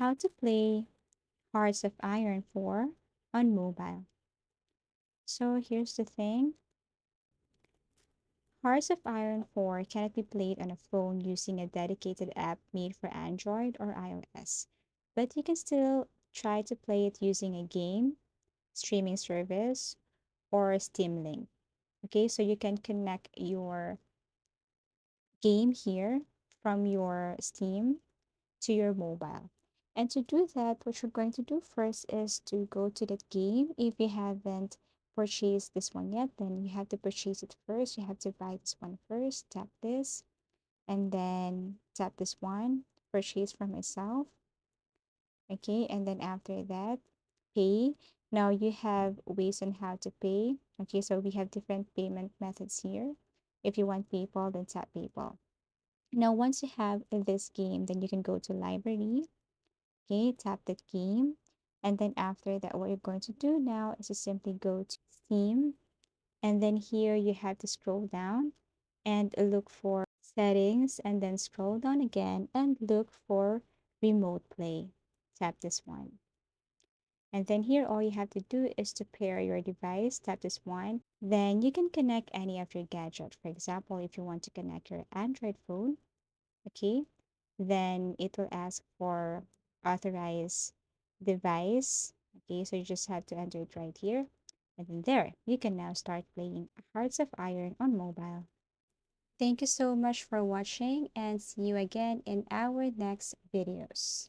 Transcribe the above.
how to play Hearts of Iron 4 on mobile. So here's the thing. Hearts of Iron 4 cannot be played on a phone using a dedicated app made for Android or iOS, but you can still try to play it using a game, streaming service, or Steam Link. Okay, so you can connect your game here from your Steam to your mobile. And to do that, what you're going to do first is to go to that game. If you haven't purchased this one yet, then you have to purchase it first. You have to buy this one first, tap this, and then tap this one, purchase for myself. Okay, and then after that, pay. Now you have ways on how to pay. Okay, so we have different payment methods here. If you want PayPal, then tap PayPal. Now, once you have this game, then you can go to library. Okay, tap that game. And then after that, what you're going to do now is to simply go to Steam. And then here you have to scroll down and look for settings and then scroll down again and look for remote play. Tap this one. And then here, all you have to do is to pair your device. Tap this one. Then you can connect any of your gadget. For example, if you want to connect your Android phone, okay, then it will ask for authorized device. Okay, so you just have to enter it right here. And then there, you can now start playing Hearts of Iron on mobile. Thank you so much for watching and see you again in our next videos.